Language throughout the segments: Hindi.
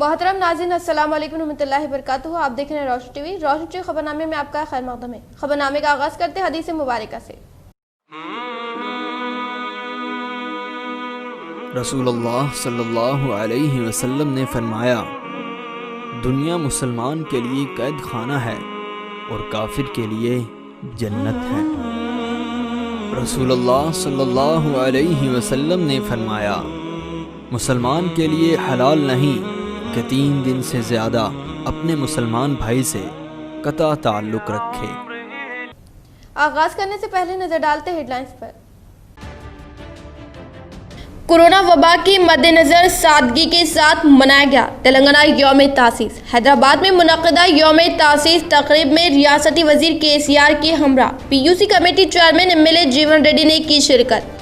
मोहतरम नाज़रीन, अस्सलाम वालेकुम रहमतुल्लाहि व बरकातुहू। आप देख रहे हैं रोशन टीवी। रोशन टीवी खबरनामे में आपका खैर मक़दम है। खबरनामे का आगाज़ करते हैं हदीस मुबारक से। रसूलुल्लाह सल्लल्लाहु अलैहि वसल्लम ने फरमाया, दुनिया मुसलमान के लिए कैद खाना है और काफिर के लिए जन्नत है। रसूलुल्लाह सल्लल्लाहु अलैहि वसल्लम ने फरमाया, मुसलमान के लिए हलाल नहीं कि 3 दिन से ज़्यादा अपने मुसलमान भाई से कता ताल्लुक़ रखे। आगाज़ करने से पहले नज़र डालते हेडलाइंस पर। कोरोना वबा के मद्देनजर सादगी के साथ मनाया गया तेलंगाना यौम तासीस। हैदराबाद में मुनक़दा यौम तासीस तकरीब में रियासती वजीर केसीआर के हमरा पीयूसी कमेटी चेयरमैन एमएलए जीवन रेड्डी ने की शिरकत।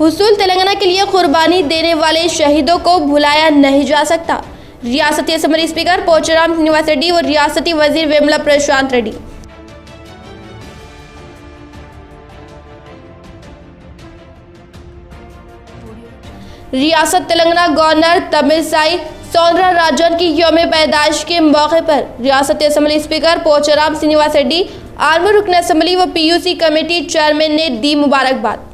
हुसूल तेलंगाना के लिए कुर्बानी देने वाले शहीदों को भुलाया नहीं जा सकता। रियासती असम्बली स्पीकर पोचाराम श्रीनिवास रेड्डी और रियासती वजीर वेमुला प्रशांत रेड्डी। रियासत तेलंगाना गवर्नर तमिलसाई सौंदरराजन की यौम पैदाइश के मौके पर रियासती असम्बली स्पीकर पोचाराम श्रीनिवास रेड्डी, आर्मी रुकन असम्बली व पीयूसी कमेटी चेयरमैन ने दी मुबारकबाद।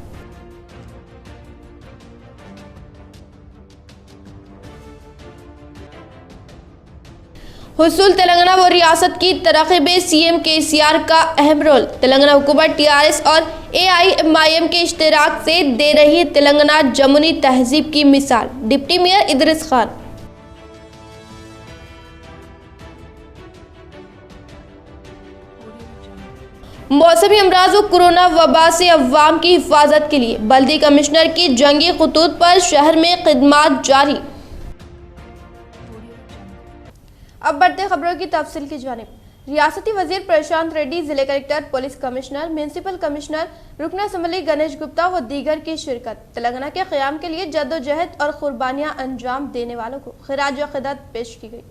हुसूल तेलंगाना व रियासत की तरक्की में सीएम केसीआर का अहम रोल। तेलंगाना हुकूमत टीआरएस और एआईएमआईएम के इश्तिराक से दे रही तेलंगाना जमुनी तहजीब की मिसाल। Deputy mayor Idris Khan. मौसमी अमराज व कोरोना वबा से अवाम की हिफाजत के लिए बल्दी कमिश्नर की जंगी खतूत पर शहर में खिदमात जारी। अब बढ़ते खबरों की तफसील की जानिब। रियासती वजीर प्रशांत रेड्डी, जिले collector, police commissioner, municipal commissioner, रुकन असम्बली गणेश गुप्ता व दीगर की शिरकत। तेलंगाना के क़याम के लिए जद्दोजहद और कुर्बानियां अंजाम देने वालों को खिराज अक़ीदत पेश की गई।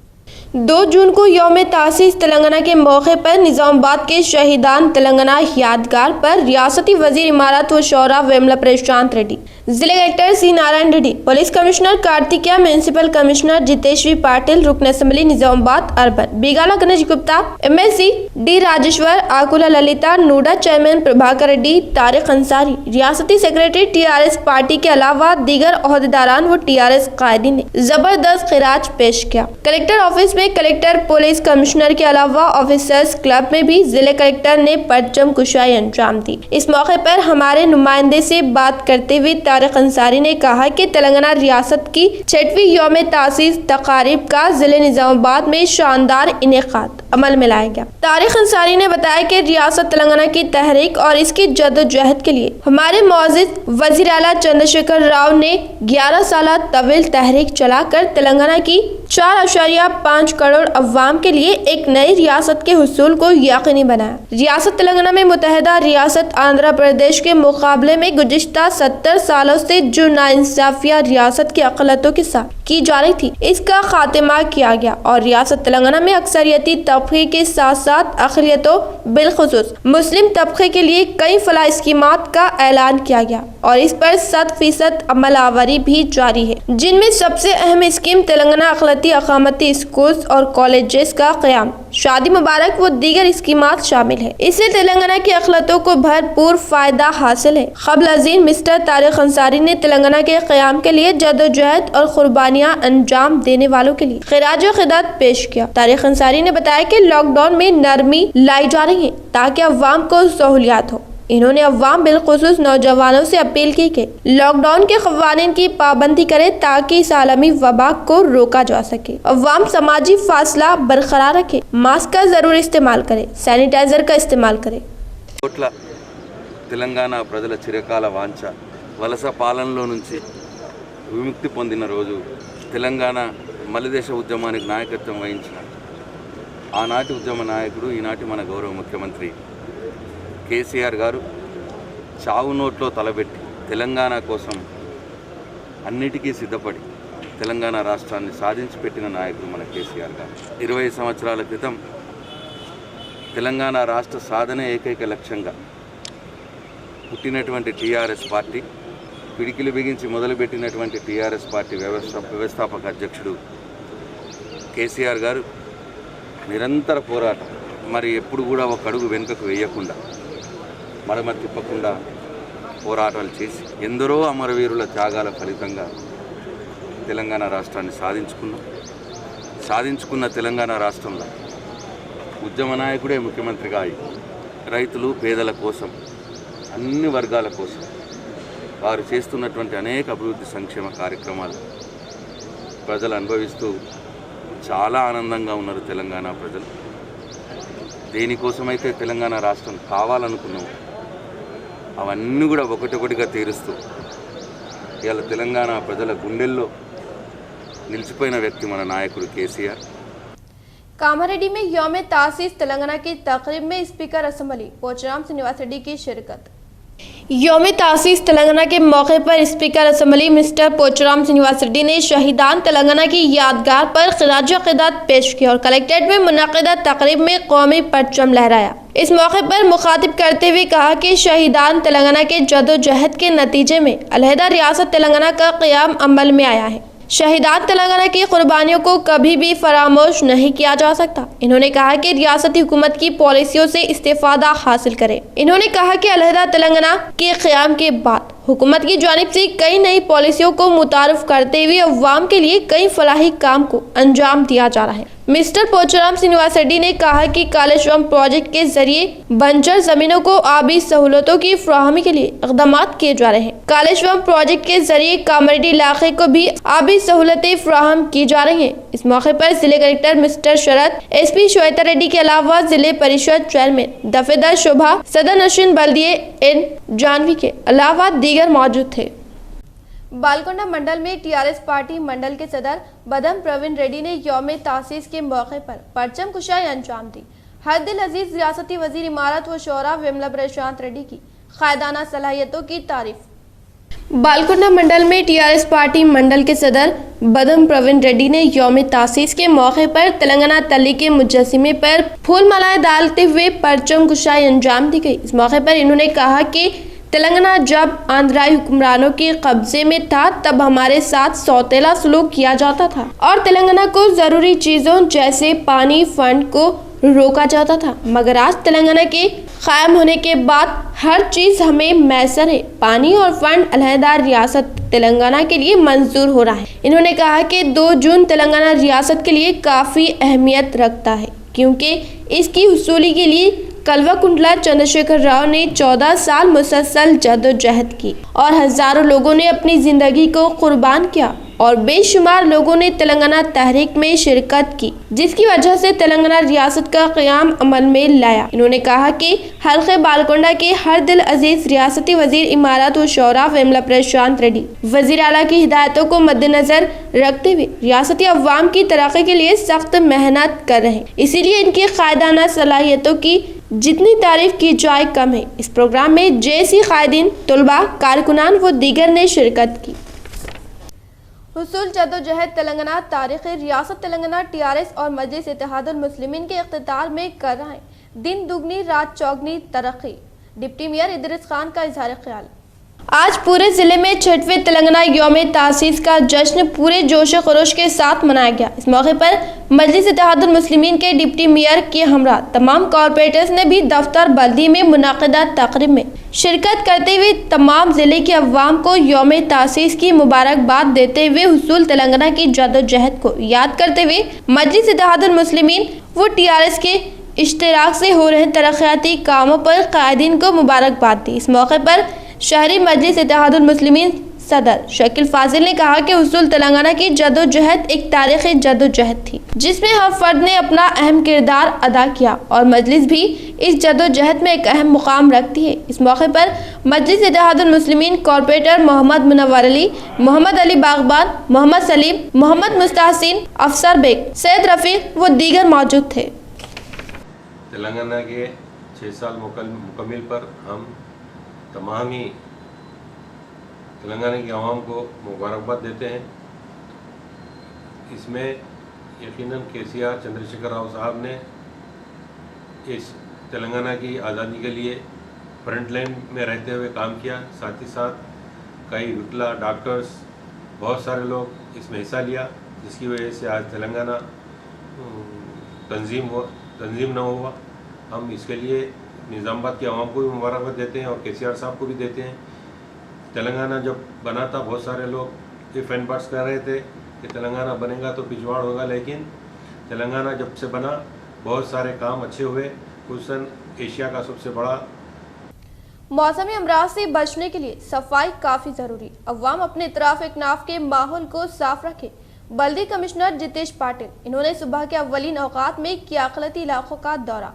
2 जून को यौम तासीस तेलंगाना के मौके पर निज़ामाबाद के शहीदान तेलंगाना यादगार पर रियासती वजीर इमारत व शौरा वेमुला प्रशांत रेड्डी, जिले collector C Narayana Reddy, police commissioner Karthikeya, municipal commissioner Jiteshwari Patil, रुकन assembly Nizamabad urban, Bigala Ganesh Gupta, MLC D Rajeshwar, Akula Lalitha, NUDA chairman Prabhakar Reddy, Tariq Ansari, रियासती सेक्रेटरी टीआरएस पार्टी के अलावा दीगर ओहदेदारान व टीआरएस कायदीन ने जबरदस्त खिराज पेश किया। कलेक्टर ऑफिस में कलेक्टर, पुलिस कमिश्नर के अलावा ऑफिसर्स क्लब में भी जिले कलेक्टर ने परचम कुशाई अंजाम दी। इस मौके पर हमारे नुमाइंदे से बात करते हुए तारिक अंसारी ने कहा कि तेलंगाना रियासत की 6वीं यौम तासीस तकारीब का जिले निज़ामाबाद में शानदार इनेकाद अमल में लाया गया। तारिक अंसारी ने बताया कि रियासत तेलंगाना की तहरीक और इसकी जद्दोजहद के लिए हमारे मौजूद वज़ीर आला चंद्रशेखर राव ने 11 साल तवील तहरीक चलाकर तेलंगाना की 4.5 करोड़ अवाम के लिए एक नई रियासत के हुसूल को यकीनी बनाया। रियासत तेलंगाना में मुत्तहिदा रियासत आंध्र प्रदेश के मुकाबले में गुज़िश्ता 70 सालों से जो नाइंसाफिया रियासत की अक़लियतों के साथ की जा रही थी, इसका खात्मा किया गया और रियासत तेलंगाना में अक्सरियती तबके के साथ साथ अक़लियतों बिलखुसूस मुस्लिम तबके के लिए कई फलाह स्कीमात का ऐलान किया गया और इस पर 100% अमलावरी भी जारी है, जिनमें सबसे अहम स्कीम तेलंगाना अक़लियती अक़ामती स्कूल्स और कॉलेजेस का क़याम, शादी मुबारक व दीगर स्कीमात शामिल है। इससे तेलंगाना की अक़लियतों को भरपूर फायदा हासिल है। क़ब्ल अज़ीम मिस्टर तारिक अंसारी ने तेलंगाना के क़याम के लिए जद्दोजहद और कुर्बानियां अंजाम देने वालों के लिए खिराज अक़ीदत पेश किया। तारिक अंसारी ने बताया कि लॉकडाउन में नरमी लाई जा रही है ताकि अवाम को सहूलियात हो। इन्होंने अवाम बिलखुसूस नौजवानों से अपील की कि लॉकडाउन के क़वानीन की पाबंदी करे ताकि इस आलमी वबा को रोका जा सके। अवाम समाजी फासला बरकरार रखे, मास्क का जरूर इस्तेमाल करे, सैनिटाइजर का इस्तेमाल करे। తెలంగాణ ప్రజల చిరకాల వాంఛ వలస పాలనలో నుంచి విముక్తి పొందిన రోజు తెలంగాణ మలిదేశ ఉద్యమానికి నాయకత్వం వహించిన ఆనాటి ఉద్యమ నాయకుడు, ఈనాటి మన గౌరవ ముఖ్యమంత్రి కేసీఆర్ గారు చావు నోట్లో తలబెట్టి తెలంగాణ కోసం అన్నిటికీ సిద్ధపడి తెలంగాణ రాష్ట్రాన్ని సాధించి పెట్టిన నాయకుడు మన కేసీఆర్ గారు. 20 సంవత్సరాల క్రితం తెలంగాణ రాష్ట్ర సాధనే ఏకైక లక్ష్యంగా పుట్టినటువంటి టీఆర్ఎస్ పార్టీ, పిడికిలు బిగించి మొదలుపెట్టినటువంటి టీఆర్ఎస్ పార్టీ వ్యవస్థాపక అధ్యక్షుడు కేసీఆర్ గారు నిరంతర పోరాటం, మరి ఎప్పుడు కూడా ఒక అడుగు వెనుకకు వేయకుండా మడమ తిప్పకుండా పోరాటాలు చేసి ఎందరో అమరవీరుల త్యాగాల ఫలితంగా తెలంగాణ రాష్ట్రాన్ని సాధించుకున్న తెలంగాణ రాష్ట్రంలో ఉద్యమ నాయకుడే ముఖ్యమంత్రిగా అయి రైతులు పేదల కోసం, అన్ని వర్గాల కోసం వారు చేస్తున్నటువంటి అనేక అభివృద్ధి సంక్షేమ కార్యక్రమాలు ప్రజలు అనుభవిస్తూ చాలా ఆనందంగా ఉన్నారు. తెలంగాణ ప్రజలు దేనికోసమైతే తెలంగాణ రాష్ట్రం కావాలనుకున్నాం అవన్నీ కూడా ఒకటొకటిగా తీరుస్తూ ఇవాళ తెలంగాణ ప్రజల గుండెల్లో నిలిచిపోయిన వ్యక్తి మన నాయకుడు కేసీఆర్। कामारेड्डी में यौम तासीस तेलंगाना की तकरीब में स्पीकर असेंबली पोचाराम श्रीनिवास रेड्डी की शिरकत। यौम तासीस तेलंगाना के मौके पर speaker assembly mister Pocharam Srinivas Reddy ने शहीदान तेलंगाना की यादगार पर खिराज-ए-क़िदात पेश किया और कलेक्ट्रेट में मुनक़िदा तकरीब में कौमी परचम लहराया। इस मौके पर मुखातिब करते हुए कहा कि शहीदान तेलंगाना के जदोजहद के नतीजे में अलहदा रियासत तेलंगाना का क़याम अमल में आया है। शहीदान तेलंगाना की कुर्बानियों को कभी भी फरामोश नहीं किया जा सकता। इन्होंने कहा कि रियासती हुकूमत की पॉलिसियों से इस्तेफादा हासिल करें। इन्होंने कहा कि अलहदा तेलंगाना के क़याम के बाद हुकूमत की जानिब से कई नई पॉलिसियों को मुतारफ करते हुए अवाम के लिए कई फलाही काम को अंजाम दिया जा रहा है। मिस्टर पोचाराम श्रीनिवास रेड्डी ने कहा कि कालेश्वरम प्रोजेक्ट के जरिए बंजर जमीनों को आबी सहूलतों की फराहमी के लिए इक़दाम किए जा रहे हैं। कालेश्वरम प्रोजेक्ट के जरिए कामारेड्डी इलाके को भी आबी सहूलतें फराहम की जा रही हैं। इस मौके पर जिले कलेक्टर मिस्टर शरद, SP श्वेता रेड्डी के अलावा जिले परिषद चेयरमैन दफेदार शोभा, सदर नशीन बल्दिये N जानवी के अलावा दीगर मौजूद थे। बालकोंडा मंडल में टीआरएस पार्टी मंडल के सदर बदम प्रवीण रेड्डी ने यौम तासीस के मौके पर परचम कुशाई अंजाम दी। हर दिल अजीज रियासती वजीर इमारत व शोरा विमला प्रशांत रेड्डी की कायदाना सलाहियतों की तारीफ। बालकोंडा मंडल में टीआरएस पार्टी मंडल के सदर बदम प्रवीण रेड्डी ने यौम तासीस के मौके पर तेलंगाना तली के मुजस्सिमे पर फूल मालाएं डालते हुए परचम कुशाई अंजाम दी गई। इस मौके पर इन्होंने कहा कि तेलंगाना जब आंध्राई हुक्मरानों के कब्जे में था तब हमारे साथ सौतेला सलूक किया जाता था और तेलंगाना को जरूरी चीजों जैसे पानी फंड को रोका जाता था, मगर आज तेलंगाना के कायम होने के बाद हर चीज हमें मैसर है। पानी और फंड अलहदा रियासत तेलंगाना के लिए मंजूर हो रहा है। इन्होंने कहा कि 2 जून तेलंगाना रियासत के लिए काफी अहमियत रखता है क्योंकि इसकी हुसूली के लिए कल्वाकुंडला चंद्रशेखर राव ने 14 साल मुसलसल जदोजहद की और हजारों लोगों ने अपनी जिंदगी को कुर्बान किया और बेशुमार लोगों ने तेलंगाना तहरीक में शिरकत की, जिसकी वजह से तेलंगाना रियासत का क़याम अमल में लाया। इन्होंने कहा कि हल्के बालकोंडा के हर दिल अजीज रियासती वजीर इमारत व शौरा विमला प्रशांत रेड्डी वजीर आला की हिदायतों को मद्देनजर रखते हुए रियासती अवाम की तरक्की के लिए सख्त मेहनत कर रहे हैं, इसीलिए इनकी कायदाना सलाहियतों की जितनी तारीफ की जाए कम है। इस प्रोग्राम में JC कायदीन, तुलबा, कारकुनान व दीगर ने शिरकत की। हुसूल जदोजहद तेलंगाना तारीख़ रियासत तेलंगाना टीआरएस और मजलिस इत्तेहादुल मुस्लिमीन के इख्तितार में कर रहे हैं दिन दुगनी रात चौगनी तरक्की। डिप्टी मेयर इदरीस खान का इजहार ख्याल। आज पूरे जिले में 6वें तेलंगाना यौम तासीस का जश्न पूरे जोश खरोश के साथ मनाया गया। इस मौके पर मजलिस इत्तेहादुल मुस्लिमीन के डिप्टी मेयर के हमरा तमाम कॉरपोरेटर्स ने भी दफ्तर बल्दी में मुनक़िदा तकरीब में शिरकत करते हुए तमाम जिले के अवाम को यौम तासीस की मुबारकबाद देते हुए हुसूल तेलंगाना की जदोजहद को याद करते हुए मजलिस इत्तेहादुल मुस्लिमीन व टीआरएस के इश्तिराक से हो रहे तरक्याती कामों पर कायदीन को मुबारकबाद दी। इस मौके पर शहरी मजलिस इत्तेहादुल मुस्लिमीन सदर शकील फाजिल ने कहा कि हुसूल तेलंगाना की जदोजहद एक तारीख़ी जदोजहद थी जिसमें हर फर्द ने अपना अहम किरदार अदा किया और मजलिस भी इस जदोजहद में एक अहम मुकाम रखती है। इस मौके पर मजलिस इत्तेहादुल मुस्लिमीन कॉरपोरेटर मोहम्मद मुनव्वर अली, मोहम्मद अली बागबान, मोहम्मद सलीम, मोहम्मद मुस्तहसिन, अफसर बेग, सैयद रफ़ीक व दीगर मौजूद थे। तेलंगाना के 6 साल मुकम्मिल पर हम तमाम ही तेलंगाना की आवाम को मुबारकबाद देते हैं। इसमें यकीनन केसीआर चंद्रशेखर राव साहब ने इस तेलंगाना की आज़ादी के लिए फ्रंट लाइन में रहते हुए काम किया। साथ ही साथ कई विकला डॉक्टर्स, बहुत सारे लोग इसमें हिस्सा लिया, जिसकी वजह से आज तेलंगाना तंजीम न हुआ। हम इसके लिए निज़ामाबाद के आवाम को भी मुबारकबाद देते हैं और केसीआर साहब को भी देते हैं। तेलंगाना जब बना था बहुत सारे लोग इफ एंड बट्स कर रहे थे कि तेलंगाना बनेगा तो पिछवाड़ होगा, लेकिन तेलंगाना जब से बना बहुत सारे काम अच्छे हुए। खुसूसन एशिया का सबसे बड़ा मौसमी अमराज से बचने के लिए सफाई काफी जरूरी। अवाम अपने इतराफ इकनाफ के माहौल को साफ रखे। बल्दी कमिश्नर जितेश पाटिल, इन्होंने सुबह के अव्वलीन औकात में किया अक़लियती इलाकों का दौरा।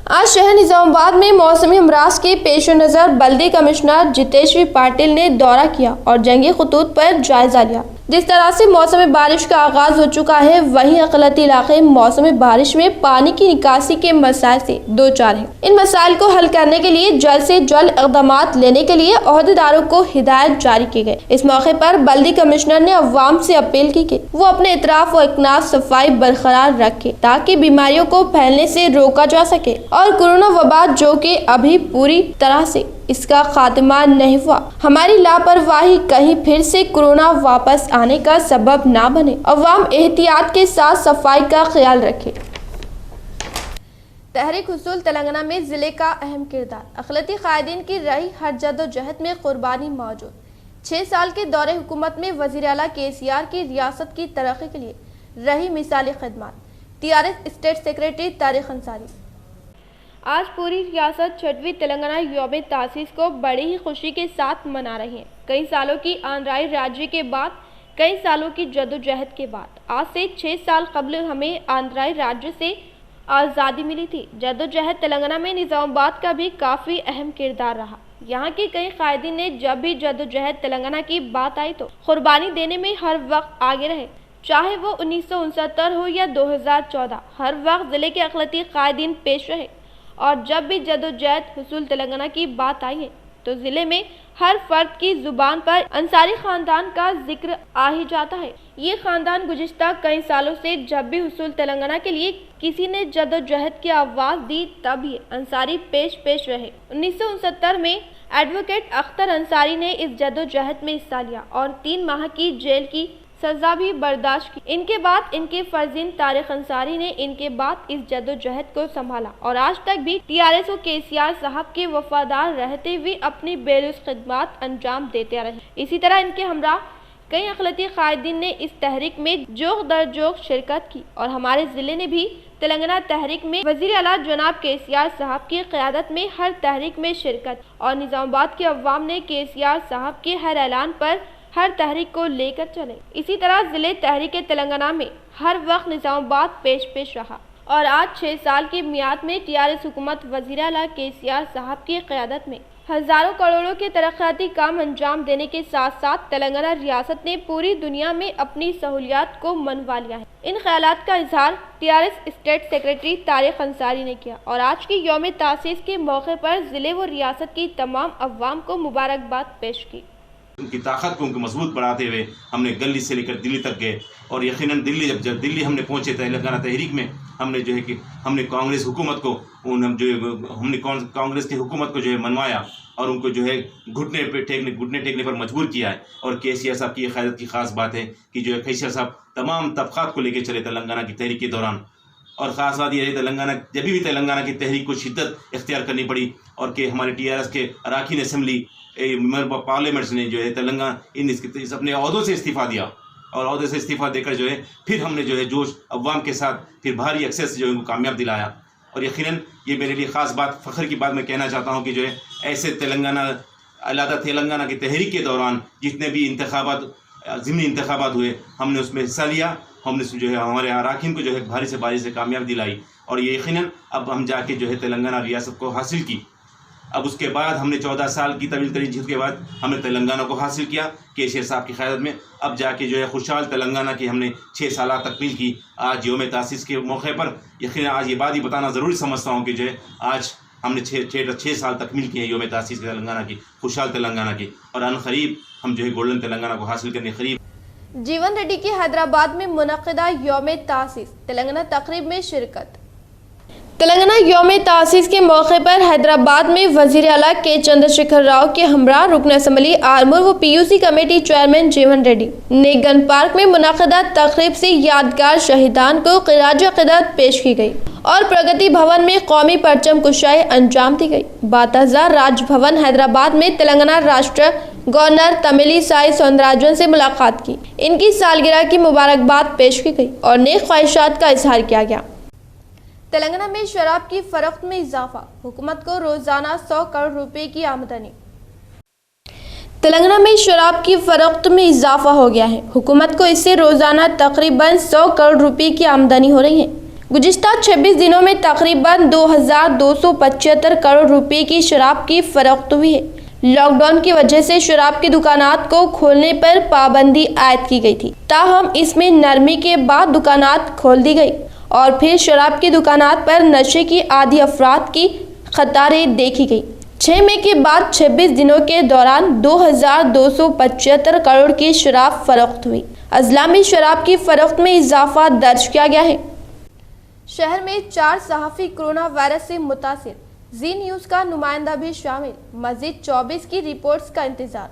आज शहर निजामाबाद में मौसमी अमराज के पेश नज़र बल्दी कमिश्नर जितेश पाटिल ने दौरा किया और जंगी खतूत पर जायजा लिया। जिस तरह से मौसम बारिश का आगाज हो चुका है, वहीं अक़लियती इलाके मौसम बारिश में पानी की निकासी के मसाइल से दो चार हैं। इन मसाइल को हल करने के लिए जल्द से जल्द इक़दामात लेने के लिए ओहदेदारों को हिदायत जारी की गई। इस मौके पर बल्दी कमिश्नर ने अवाम से अपील की कि वो अपने इतराफ व इकनाफ सफाई बरकरार रखे ताकि बीमारियों को फैलने से रोका जा सके और कोरोना वबा जो कि अभी पूरी तरह से इसका खात्मा नहीं हुआ, हमारी लापरवाही कहीं फिर से कोरोना वापस आने का सबब ना बने। अवाम एहतियात के साथ सफाई का ख्याल रखे। तहरीक हुसूल तेलंगाना में जिले का अहम किरदार। अक़लियती कायदीन की रही हर जदोजहद में कुर्बानी मौजूद। 6 साल के दौरे हुकूमत में वज़ीर आला केसीआर की रियासत की तरक्की के लिए रही मिसाली खिदमत। TRS state secretary Tariq Ansari. आज पूरी रियासत 6वीं तेलंगाना यौम तासीस को बड़ी ही खुशी के साथ मना रही है। कई सालों की आंध्राई राज्य के बाद, कई सालों की जदोजहद के बाद आज से 6 साल कबल हमें आंध्राई राज्य से आज़ादी मिली थी। जदोजहद तेलंगाना में निज़ामाबाद का भी काफ़ी अहम किरदार रहा। यहाँ के कई कायदीन ने जब भी जदोजहद तेलंगाना की बात आई तो कुर्बानी देने में हर वक्त आगे रहे, चाहे वो 1969 हो या 2014। हर वक्त जिले के अक़लियती कायदीन पेश रहे और जब भी जदोजहद हुसूल तेलंगाना की बात आई है तो ज़िले में हर फर्द की ज़ुबान पर अंसारी ख़ानदान का जिक्र आ ही जाता है। ये ख़ानदान गुज़िश्ता कई सालों से जब भी हुसूल तेलंगाना के लिए किसी ने जदोजहद की आवाज़ दी तब ये अंसारी पेश रहे। 1969 में एडवोकेट अख्तर अंसारी ने इस जदोजहद में हिस्सा लिया और 3 माह की जेल की सजा भी बर्दाश्त की। इनके बाद इनके फर्जिंद तारिक अंसारी ने इनके बाद इस जदोजहद को संभाला और आज तक भी टीआरएस और केसीआर साहब के वफादार रहते हुए अपनी बेरुज़ खिदमत अंजाम देते रहे। इसी तरह इनके हमरा कई अक़लियती कायदीन ने इस तहरीक में जोग दर जोग शिरकत की और हमारे ज़िले ने भी तेलंगाना तहरीक में वज़ीर आला जनाब केसीआर साहब की क़यादत में हर तहरीक में शिरकत और निज़ामाबाद के अवाम ने केसीआर साहब के हर ऐलान पर हर तहरीक को लेकर चले। इसी तरह ज़िले तहरीक तेलंगाना में हर वक्त निज़ामाबाद पेश रहा और आज 6 साल की मियाद में टीआरएस हुकूमत वज़ीर आला केसीआर साहब की क़यादत में हज़ारों करोड़ों के तरक्याती काम अंजाम देने के साथ साथ तेलंगाना रियासत ने पूरी दुनिया में अपनी सहूलियात को मनवा लिया है। इन ख्यालात का इजहार TRS state secretary Tariq Ansari ने किया और आज की यौम तासीस के मौके पर ज़िले व रियासत की तमाम अवाम को मुबारकबाद पेश की। उनकी ताकत को उनको मजबूत बढ़ाते हुए हमने गली से लेकर दिल्ली तक गए और यकीनन दिल्ली जब दिल्ली हमने पहुंचे तेलंगाना तहरीक में हमने जो है कि हमने कांग्रेस हुकूमत को हमने कांग्रेस की हुकूमत को जो है मनवाया और उनको जो है घुटने टेकने पर मजबूर किया है। और केसीआर साहब की क़यादत की ख़ास बात है कि जो है केसीआर साहब तमाम तबक़ात को लेकर चले तेलंगाना की तहरीक के दौरान। और ख़ास बात यह है तेलंगाना जब भी तेलंगाना की तहरीक को शिद्दत इख्तियार करनी पड़ी और कि हमारे टीआरएस के अरकान असम्बली मेंबर पार्लियामेंट्स ने जो है तेलंगाना अपने अहदों से इस्तीफ़ा दिया और अहदे से इस्तीफ़ा देकर जो है फिर हमने जो है जोश अवाम के साथ फिर भारी अक्सर से जो है उनको कामयाब दिलाया। और यकीनन ये मेरे लिए ख़ास बात फ़ख्र की बात मैं कहना चाहता हूँ कि जो है ऐसे अलहदा तेलंगाना की तहरीक के दौरान जितने भी ज़िमनी इंतखाबात हुए हमने उसमें हिस्सा लिया। हमने जो है हमारे अरकान को जो है भारी से भारी से कामयाब दिलाई और ये यकीनन अब हम जाके जो है तेलंगाना रियासत को हासिल की। अब उसके बाद हमने 14 साल की तवील तरीन जिद के बाद हमने तेलंगाना को हासिल किया केसीआर साहब की क़यादत में। अब जाके जो है खुशहाल तेलंगाना की हमने 6 साल तकमील की। आज यौम तासीस के मौके पर यकीनन आज ये बात ही बताना ज़रूरी समझता हूँ कि जो है आज हमने 6 साल तकमील की है यौम तासीस तेलंगाना की, खुशहाल तेलंगाना की, और अन क़रीब हम जो है गोल्डन तेलंगाना को हासिल करने करीब। जीवन रेड्डी की हैदराबाद में मुनक़िदा यौम तासीस तेलंगाना तकरीब में शिरकत। तेलंगाना यौम तासीस के मौके पर हैदराबाद में वजीर आला के चंद्रशेखर राव के हमरा रुकन असम्बली आर्मूर व पीयूसी कमेटी चेयरमैन जीवन रेड्डी ने गन पार्क में मुनाक़दा तकरीब से यादगार शहीदान को ख़िराज अक़ीदत पेश की गई और प्रगति भवन में कौमी परचम कुशाई अंजाम दी गई। बातहज़ार राजभवन हैदराबाद में तेलंगाना राष्ट्र गवर्नर तमिली साई सौंदराजन से मुलाकात की। इनकी सालगिरह की मुबारकबाद पेश की गई और नेक ख्वाहिशात का इजहार किया गया। तेलंगाना में शराब की फरोख्त में इजाफा, हुकूमत को रोजाना 100 करोड़ रुपए की आमदनी। तेलंगाना में शराब की फरोख्त में इजाफा हो गया है। हुकूमत को इससे रोजाना तकरीबन 100 करोड़ रुपए की आमदनी हो रही है। गुज़िश्ता 26 दिनों में तकरीबन 2275 करोड़ रुपए की शराब की फरोख्त हुई है। लॉकडाउन की वजह से शराब की दुकानात को खोलने पर पाबंदी आयद की गई थी, ताहम इसमें नरमी के बाद दुकानात खोल दी गई और फिर शराब की दुकानात पर नशे की आदि अफराद की कतारें देखी गई। 6 मई के बाद 26 दिनों के दौरान 2275 करोड़ की शराब फरोख्त हुई। अजला में शराब की फरोख्त में इजाफा दर्ज किया गया है। शहर में 4 सहाफ़ी कोरोना वायरस से मुतासिर, जी न्यूज़ का नुमाइंदा भी शामिल। मज़ीद 24 की रिपोर्ट्स का इंतजार।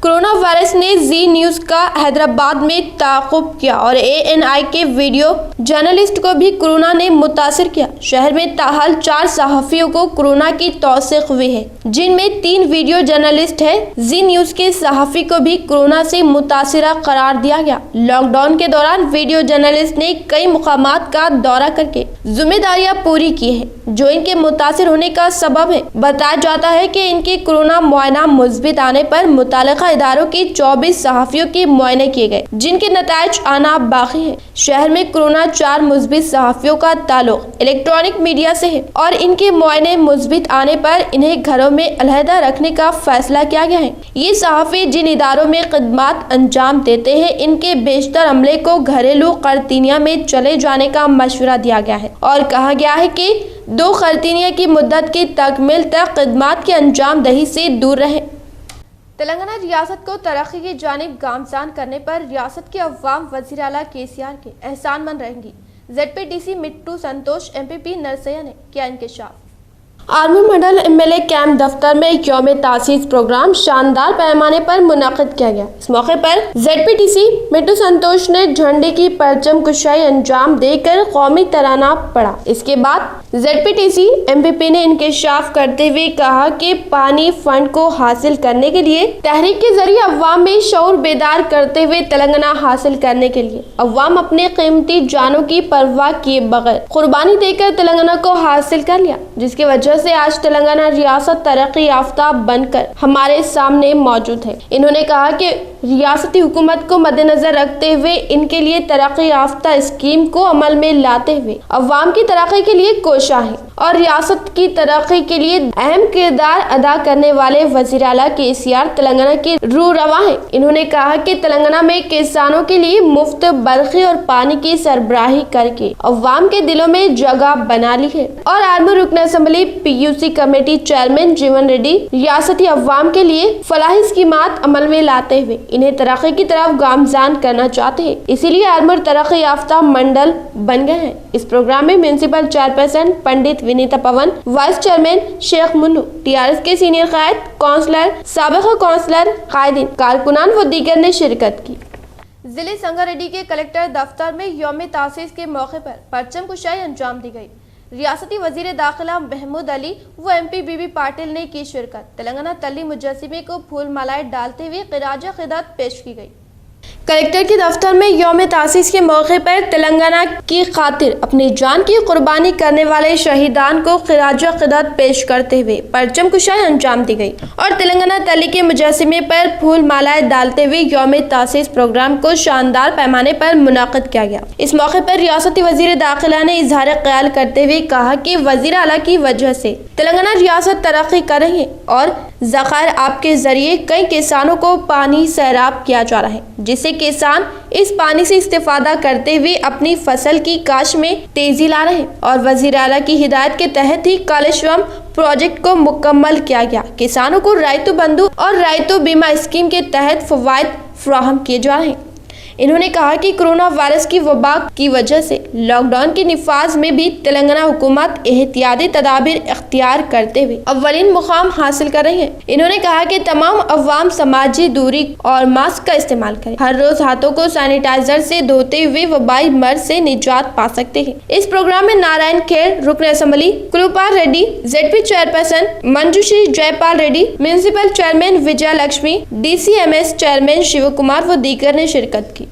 कोरोना वायरस ने जी न्यूज़ का हैदराबाद में ताक़ुब किया और ANI के वीडियो जर्नलिस्ट को भी कोरोना ने मुतासिर किया। शहर में ताहाल 4 सहाफ़ियों को कोरोना की तौसीक़ हुई है, जिनमें 3 वीडियो जर्नलिस्ट हैं। जी न्यूज़ के सहाफ़ी को भी कोरोना से मुतासिरा करार दिया गया। लॉकडाउन के दौरान वीडियो जर्नलिस्ट ने कई मुकामात का दौरा करके जिम्मेदारियां पूरी की है, जो इनके मुतासिर होने का सबब है। बताया जाता है कि इनके कोरोना मुआयना मुस्बित आने पर मुताल्लिक़ा इदारों की 24 सहाफ़ियों के मुआयने किए गए, जिनके नताइज आना बाकी है। शहर में कोरोना 4 मुस्बित सहाफ़ियों का ताल्लुक इलेक्ट्रॉनिक मीडिया से है और इनके मुआयने मुस्बित आने पर इन्हें घरों में अलहदा रखने का फैसला किया गया है। ये सहाफ़ी जिन इदारों में खिदमत अंजाम देते हैं, इनके बेशतर अमले को घरेलू करतीनिया में चले जाने का मशवरा दिया गया है और कहा गया है कि 2 करतीनिया की मुद्दत की तकमील तक खिदमत की अंजाम दही से दूर रहे। तेलंगाना रियासत को तरक्की की जानिब गामजान करने पर रियासत के अवाम वज़ीर आला KCR के एहसानमंद रहेंगी। ZPTC मिट्टू संतोष MPP नरसैया ने किया इंकशाफ। आर्मी मंडल MLA कैंप दफ्तर में यौम तासीस प्रोग्राम शानदार पैमाने पर मुनाकिद किया गया। इस मौके पर ZPTC मिट्टू संतोष ने झंडे की परचम कुशाई अंजाम देकर कौमी तराना पढ़ा। इसके बाद ZPTC MPP ने इंकशाफ करते हुए कहा कि पानी फंड को हासिल करने के लिए तहरीक के जरिए अवाम में शऊर बेदार करते हुए तेलंगाना हासिल करने के लिए अवाम अपने कीमती जानों की परवाह किए बगैर कुर्बानी देकर तेलंगाना को हासिल कर लिया, जिसकी वजह से आज तेलंगाना रियासत तरक्की याफ्ता बनकर हमारे सामने मौजूद है। इन्होंने कहा कि रियासती हुकूमत को मद्देनजर रखते हुए इनके लिए तरक्की याफ्ता स्कीम को अमल में लाते हुए अवाम की तरक्की के लिए कोशा है और रियासत की तरक्की के लिए अहम किरदार अदा करने वाले वज़ीर आला KCR तेलंगाना की रूह रवा है। इन्होंने कहा कि तेलंगाना में किसानों के लिए मुफ्त बरखी और पानी की सरबराही करके अवाम के दिलों में जगह बना ली है और आर्मूर रुकन असम्बली PUC कमेटी चेयरमैन जीवन रेड्डी रियासती अवाम के लिए फलाही स्कीमात अमल में लाते हुए इन्हें तरक्की की तरफ गामजान करना चाहते हैं। इसीलिए आर्मूर तरक्की याफ्ता मंडल बन गए हैं। इस प्रोग्राम में municipal chairperson Pandit Vinita Pawan, vice chairman Sheikh Munnu, TRS के सीनियर कायद, काउंसलर, साबिक़ काउंसलर, कायदीन, कारकुनान व दीगर ने शिरकत की। जिले संगारेड्डी के कलेक्टर दफ्तर में यौम तासीस के मौके पर परचम कुशाई अंजाम दी गई। रियासती वजीर दाखिला महमूद अली व MP बीबी पाटिल ने की शिरकत। तेलंगाना तल्ली मुजस्सिमे को फूल मालाएं डालते हुए ख़िराज अक़ीदत पेश की गई। कलेक्टर के दफ्तर में यौम तासीस के मौके पर तेलंगाना की खातिर अपनी जान की कुर्बानी करने वाले शहीदान को ख़िराज अक़ीदत पेश करते हुए परचम कुशाई अंजाम दी गई और तेलंगाना तली के मुजस्सिमे पर फूल मालाएं डालते हुए यौम तासीस प्रोग्राम को शानदार पैमाने पर मुनाकिद किया गया। इस मौके पर रियासती वजीर दाखिला ने इजहार ख्याल करते हुए कहा कि वजीर आला की वजह से तेलंगाना रियासत तरक्की कर रही है और ज़खायर आपके जरिए कई किसानों को पानी सैराब किया जा रहा है, जिससे किसान इस पानी से इस्तेफादा करते हुए अपनी फसल की काश में तेजी ला रहे हैं और वजीर आला की हिदायत के तहत ही कालेश्वरम प्रोजेक्ट को मुकम्मल किया गया। किसानों को रायतु बंधु और रायतु बीमा स्कीम के तहत फवायद फराहम किए जा रहे हैं। इन्होंने कहा कि कोरोना वायरस की वबा की वजह से लॉकडाउन के निफाज में भी तेलंगाना हुकूमत एहतियाती तदाबीर इख्तियार करते हुए अव्वलीन मुकाम हासिल कर रही है। इन्होंने कहा कि तमाम अवाम समाजी दूरी और मास्क का इस्तेमाल करें। हर रोज हाथों को सैनिटाइजर से धोते हुए वबाई मर्ज से निजात पा सकते हैं। इस प्रोग्राम में नारायण खेर, रुकन assembly Kripal Reddy, ZP chairperson Manjushree Jaipal Reddy, municipal chairman Vijay Lakshmi, DCMS chairman Shiv Kumar व दीगर ने शिरकत की।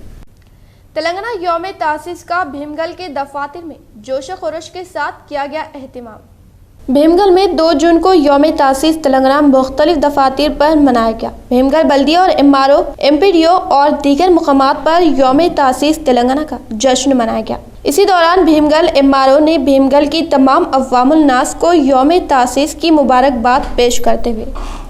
तेलंगाना यौम तासीस का भीमगल के दफातर में जोश खरोश के साथ किया गया एहतिमाम। भीमगल में 2 जून को यौम तासीस तेलंगाना मुख्तलिफ दफातर पर मनाया गया। भीमगल बल्दिया और MRO, MPDO और दीगर मुकामात पर यौम तासीस तेलंगाना का जश्न मनाया गया। इसी दौरान भीमगल MRO ने भीमगल की तमाम अवामुल नास को यौम तासीस की मुबारकबाद पेश करते हुए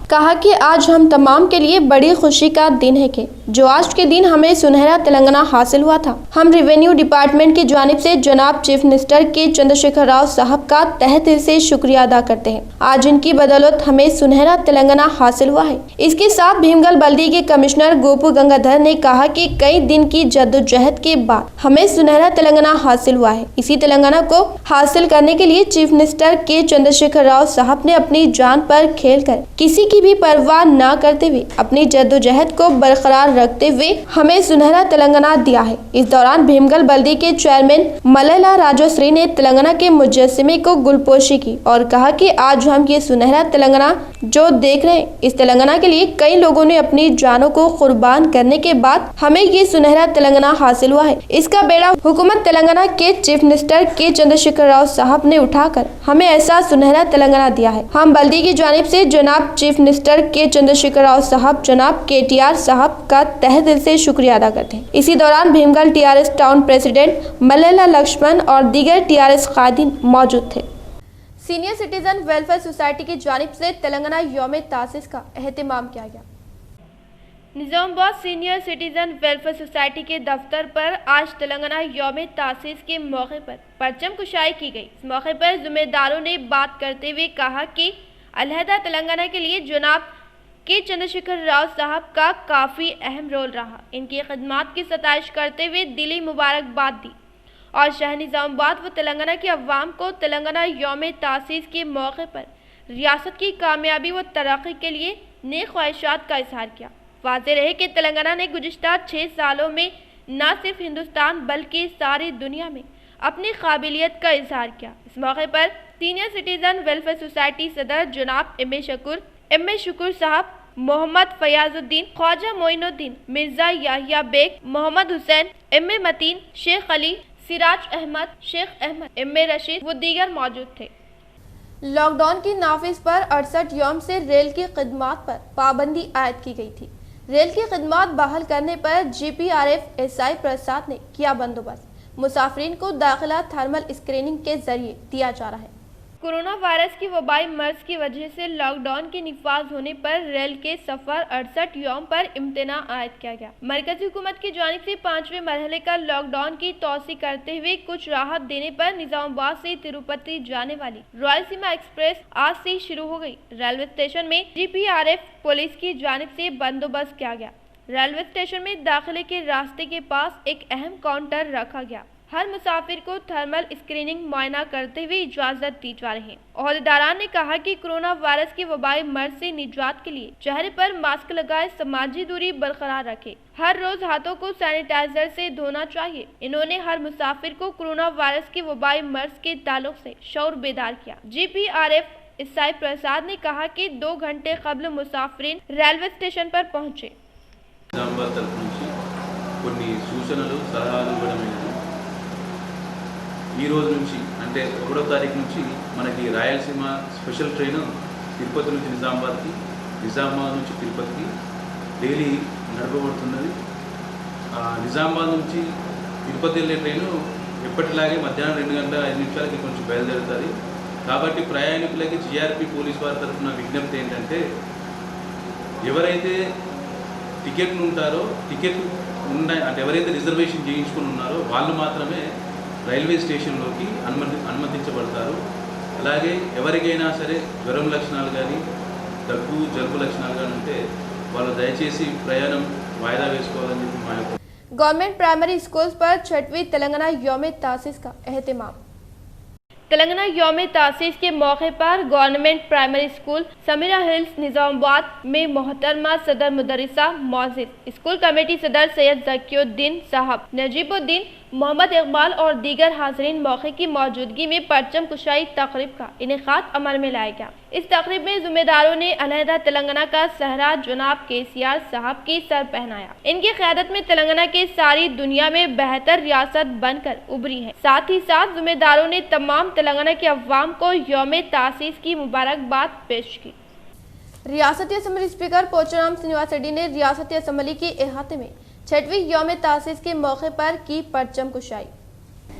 कहा कि आज हम तमाम के लिए बड़ी खुशी का दिन है कि जो आज के दिन हमें सुनहरा तेलंगाना हासिल हुआ था। हम रेवेन्यू डिपार्टमेंट की जानिब से जनाब चीफ मिनिस्टर के चंद्रशेखर राव साहब का तहे दिल से शुक्रिया अदा करते हैं। आज इनकी बदौलत हमें सुनहरा तेलंगाना हासिल हुआ है। इसके साथ भीमगल बल्दी के कमिश्नर गोपू गंगाधर ने कहा कि कई दिन की जद्दोजहद के बाद हमें सुनहरा तेलंगाना हासिल हुआ है। इसी तेलंगाना को हासिल करने के लिए चीफ मिनिस्टर के चंद्रशेखर राव साहब ने अपनी जान पर खेल कर किसी की भी परवाह न करते हुए अपनी जद्दोजहद को बरकरार रखते हुए हमें सुनहरा तेलंगाना दिया है। इस दौरान भीमगल बल्दी के चेयरमैन मल्ला राजोश्री ने तेलंगाना के मुजस्समे को गुलपोशी की और कहा कि आज हम ये सुनहरा तेलंगाना जो देख रहे हैं, इस तेलंगाना के लिए कई लोगों ने अपनी जानों को कुर्बान करने के बाद हमें ये सुनहरा तेलंगाना हासिल हुआ है। इसका बेड़ा हुकूमत तेलंगाना के चीफ मिनिस्टर के चंद्रशेखर राव साहब ने उठाकर हमें ऐसा सुनहरा तेलंगाना दिया है। हम बल्दी की जानिब से जनाब चीफ मिनिस्टर के चंद्रशेखर राव साहब, जनाब KTR साहब का तहे दिल से शुक्रिया अदा करते हैं। इसी दौरान भीमगल TRS टाउन प्रेसिडेंट मल्ला लक्ष्मण और दीगर TRS कायदीन मौजूद थे। सीनियर सिटीजन वेलफेयर सोसाइटी की जानिब से तेलंगाना यौम तासीस का एहतिमाम किया गया। Nizamabad senior citizen welfare society के दफ्तर पर आज तेलंगाना यौम तासीस के मौके पर परचम कुशाई की गई। इस मौके पर जिम्मेदारों ने बात करते हुए कहा कि अलहदा तेलंगाना के लिए जनाब के चंद्रशेखर राव साहब का काफ़ी अहम रोल रहा। इनकी खिदमत की सताइश करते हुए दिली मुबारकबाद दी और शहर निजामाबाद व तेलंगाना के अवाम को तेलंगाना यौम तासीस के मौके पर रियासत की कामयाबी व तरक्की के लिए नेक ख्वाहिशात का इजहार किया। वाज़ेह रहे कि तेलंगाना ने गुज़िश्ता 6 सालों में न सिर्फ हिंदुस्तान बल्कि सारी दुनिया में अपनी काबिलियत का इजहार किया। इस मौके पर सीनियर सिटीजन वेलफेयर सोसाइटी सदर जनाब एम ए शुक्र साहब, मोहम्मद फयाजुद्दीन, ख्वाजा मोइनुद्दीन, मिर्जा याहिया बेग, मोहम्मद हुसैन, M.A. मतीन, शेख अली, सिराज अहमद, शेख अहमद, M.A. रशीद व दीगर मौजूद थे। लॉकडाउन की नाफिज पर 68 यौम से रेल की खिदमत पर पाबंदी आयद की गई थी। रेल की खिदमत बहाल करने पर GPRF SI प्रसाद ने किया बंदोबस्त। मुसाफिरीन को दाखिला थर्मल स्क्रीनिंग के जरिए दिया जा रहा है। कोरोना वायरस की वबाई मर्ज की वजह से लॉकडाउन के निफाज होने पर रेल के सफर 68 यौम पर इम्तना आयद किया गया। मरकजी हुकूमत की जानिब से 5वें मरहले का लॉकडाउन की तोसी करते हुए कुछ राहत देने पर निजामाबाद से तिरुपति जाने वाली रायलसीमा एक्सप्रेस आज से शुरू हो गई। रेलवे स्टेशन में GPRF पुलिस की जानिब से बंदोबस्त किया गया। रेलवे स्टेशन में दाखिले के रास्ते के पास एक अहम काउंटर रखा गया। हर मुसाफिर को थर्मल स्क्रीनिंग मुआयना करते हुए इजाजत दी जा रही है। ओहदेदारान ने कहा कि कोरोना वायरस की वबाई मर्ज से निजात के लिए चेहरे पर मास्क लगाए, समाजी दूरी बरकरार रखे, हर रोज हाथों को सैनिटाइजर से धोना चाहिए। इन्होंने हर मुसाफिर को कोरोना वायरस की वबाई मर्ज के ताल्लुक से शऊर बेदार किया। GPRF SI प्रसाद ने कहा कि 2 घंटे कबल मुसाफिरीन रेलवे स्टेशन पर पहुँचे। ఈ రోజు నుంచి అంటే 1వ తారీఖు నుంచి మనకి రాయలసీమ స్పెషల్ ట్రైన్ తిరుపతి నుంచి నిజామాబాద్కి, నిజామాబాద్ నుంచి తిరుపతికి డైలీ నడపబడుతున్నది. నిజామాబాద్ నుంచి తిరుపతి వెళ్ళే ట్రైను ఎప్పటిలాగే మధ్యాహ్నం 2 గంటల 5 నిమిషాలకి కొంచెం బయలుదేరుతుంది. కాబట్టి ప్రయాణికులకి GRP పోలీస్ వారి తరఫున విజ్ఞప్తి ఏంటంటే, ఎవరైతే టికెట్లు ఉంటారో టికెట్ అంటే ఎవరైతే రిజర్వేషన్ చేయించుకుని ఉన్నారో వాళ్ళు మాత్రమే రైల్వే స్టేషన్లోకి అనుమతించబడతారు. అలాగే ఎవరికైనా సరే జ్వరం లక్షణాలు కానీ, దగ్గు జలుబు లక్షణాలు కానీ ఉంటే వాళ్ళు దయచేసి ప్రయాణం వాయిదా వేసుకోవాలని చెప్పి మా యొక్క गवर्नमेंट प्राइमरी स्कूल पर 6वीं तेलंगाना यौम तासीस का एहतमाम। तेलंगाना यौम तासीस के मौके पर government primary school Samira hills Nizamabad में मोहतरमा सदर मुदरिसा मौजिद स्कूल कमेटी सदर सैयद जकीउद्दीन साहब, नजीबुद्दीन, मोहम्मद इकबाल और दीगर हाज़रीन मौके की मौजूदगी में परचम कुशाई तकरीब का इनेकाद अमल में लाया गया। इस तकरीब में जिम्मेदारों ने अलहदा तेलंगाना का सहरा जनाब केसीआर साहब की सर पहनाया। इनकी क़यादत में तेलंगाना के सारी दुनिया में बेहतर रियासत बनकर उभरी है। साथ ही साथ जिम्मेदारों ने तमाम तेलंगाना के अवाम को यौम तासीस की मुबारकबाद पेश की। रियासती असम्बली स्पीकर पोचाराम श्रीनिवास रेड्डी ने रियासती असम्बली के अहाते में 6वीं यौम तासीस के मौके पर की परचम कुशाई।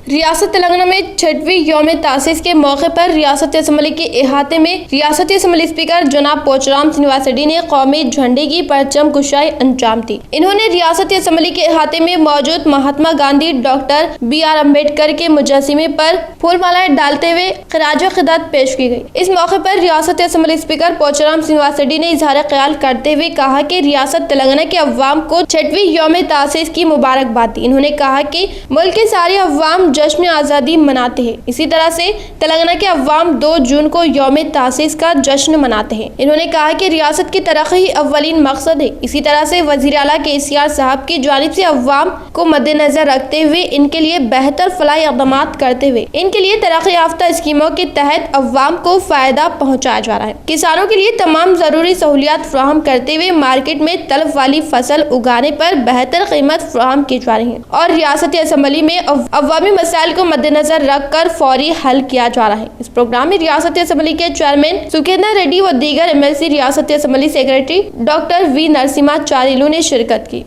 रियासत तेलंगाना में 6वीं यौम तासीस के मौके पर रियासती असम्बली के अहाते में रियासती असम्बली स्पीकर जनाब पोचाराम श्रीनिवास रेड्डी ने कौमी झंडे की परचम कुशाई अंजाम दी। इन्होंने रियासती असम्बली के अहाते में मौजूद महात्मा गांधी, डॉक्टर BR अम्बेडकर के मुजस्समे पर फूलमालाएं डालते हुए खिराज-ए-क़िदत पेश की गई। इस मौके पर रियासती असम्बली स्पीकर पोचाराम श्रीनिवास रेड्डी ने इजहार ख्याल करते हुए कहा कि रियासत तेलंगाना के अवाम को 6वीं यौम तासीस की मुबारकबाद दी। इन्होंने कहा कि मुल्क के सारे अवाम जश्न आज़ादी मनाते हैं। इसी तरह से तेलंगाना के अवाम 2 जून को यौम तासीस का जश्न मनाते हैं। इन्होंने कहा कि रियासत की तरक्की ही अव्वलीन मकसद है। इसी तरह से वज़ीर आला केसीआर साहब की जानिब से अवाम को मद्देनजर रखते हुए इनके लिए बेहतर फलाही इक़दाम करते हुए इनके लिए तरक्की याफ्ता स्कीमों के तहत अवाम को फायदा पहुँचाया जा रहा है। किसानों के लिए तमाम जरूरी सहूलियात फराहम करते हुए मार्केट में तलब वाली फसल उगाने पर बेहतर कीमत फराहम की जा रही है और रियासती असम्बली में अवामी मसाइल को मद्देनजर रखकर फौरी हल किया जा रहा है। इस प्रोग्राम में रियासती असम्बली के चेयरमैन सुकेंद्र रेड्डी व दीगर MLC रियासती असम्बली सेक्रेटरी डॉक्टर V नरसिम्हाचार्युलु ने शिरकत की।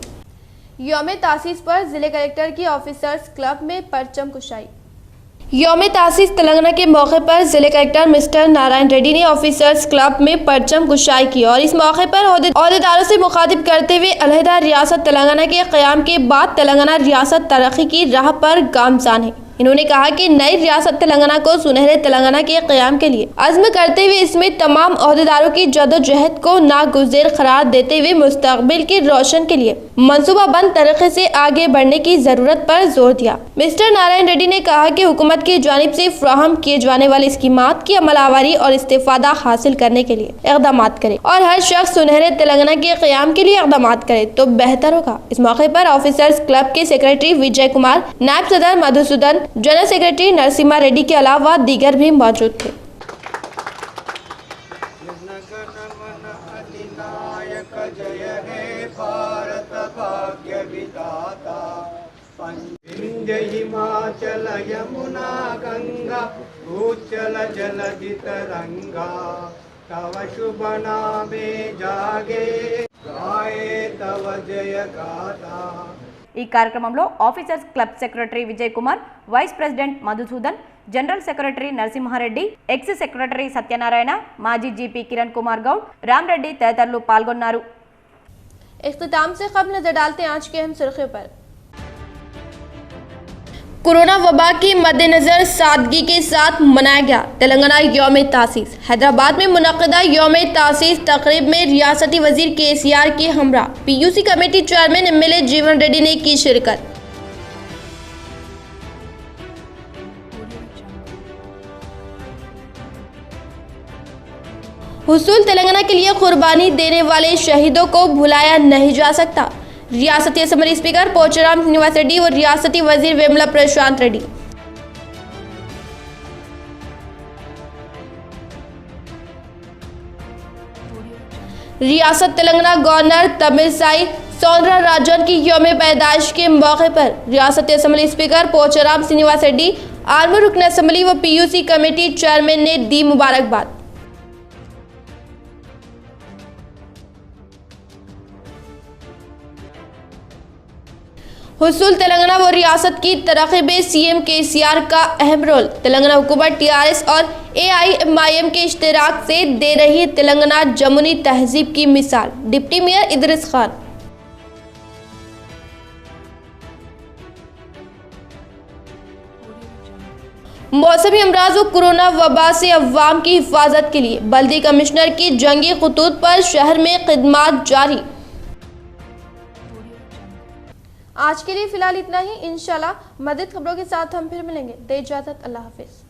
यौम तासीस पर जिले कलेक्टर की ऑफिसर्स क्लब में परचम कुशाई। यौम तासीस तेलंगाना के मौके पर जिले कलेक्टर मिस्टर नारायण रेड्डी ने ऑफिसर्स क्लब में परचम कुशाई की और इस मौके पर अहदेदारों से मुखातिब करते हुए अलहदा रियासत तेलंगाना के क़याम के बाद तेलंगाना रियासत तरक्की की राह पर गामज़ान है। इन्होंने कहा कि नई रियासत तेलंगाना को सुनहरे तेलंगाना के क़याम के लिए अज़्म करते हुए इसमें तमाम अहदेदारों की जदोजहद को नागुज़ेर करार देते हुए मुस्तक़बिल की रोशन के लिए मनसूबाबंद तरीके से आगे बढ़ने की ज़रूरत पर जोर दिया। मिस्टर नारायण रेड्डी ने कहा कि हुकूमत की जानिब से फ्राहम किए जाने वाली स्कीमात की अमलावरी और इस्तेफादा हासिल करने के लिए इक़दाम करे और हर शख्स सुनहरे तेलंगाना के क़याम के लिए इक़दाम करे तो बेहतर होगा। इस मौके पर ऑफिसर्स क्लब के सेक्रेटरी विजय कुमार, नायब सदर मधुसूदन, जनरल सेक्रेटरी नरसिम्हा रेड्डी के अलावा दीगर भी मौजूद थे। हिमाचल यमुना गंगा भूचल जलधि तरंगा तव शुभ नामे जागे गाये तव जय गाथा। ఈ కార్యక్రమంలో officers club secretary Vijay Kumar, vice president Madhusudan, general secretary Narasimhareddy, ex secretary Satyanarayana, माजी जीपी किरण कुमार गौड़, राम रेड्डी तदितरुलु पाल्गొన్నారు। इख्तिताम से कबल नजर डालते हैं आज के अहम सुर्खियों पर। कोरोना वबा के मद्देनजर सादगी के साथ मनाया गया तेलंगाना यौम तासीस। हैदराबाद में मुनक़दा यौम तासीस तकरीब में रियासती वजीर केसीआर के हमरा PUC कमेटी चेयरमैन MLA जीवन रेड्डी ने की शिरकत। हुसूल तेलंगाना के लिए कुर्बानी देने वाले शहीदों को भुलाया नहीं जा सकता। रियासती असम्बली स्पीकर पोचाराम श्रीनिवास रेड्डी और रियासती वजीर वेमुला प्रशांत रेड्डी। रियासत तेलंगाना गवर्नर तमिलसाई सौंदरराजन की यौम पैदाइश के मौके पर रियासती असम्बली स्पीकर पोचाराम श्रीनिवास रेड्डी, आर्मी रुकन असम्बली व PUC कमेटी चेयरमैन ने दी मुबारकबाद। हुसूल तेलंगाना व रियासत की तरक्की में CM केसीआर का अहम रोल। तेलंगाना हुकूमत TRS और AIMIM के इश्तिराक से दे रही तेलंगाना जमुनी तहजीब की मिसाल। Deputy mayor Idris Khan. मौसमी अमराज व कोरोना वबा से अवाम की हिफाजत के लिए बल्दी कमिश्नर की जंगी खतूत पर शहर में खिदमात जारी। आज के लिए फिलहाल इतना ही। इंशाल्लाह मज़ीद खबरों के साथ हम फिर मिलेंगे। दे इजाज़त, अल्लाह हाफिज़।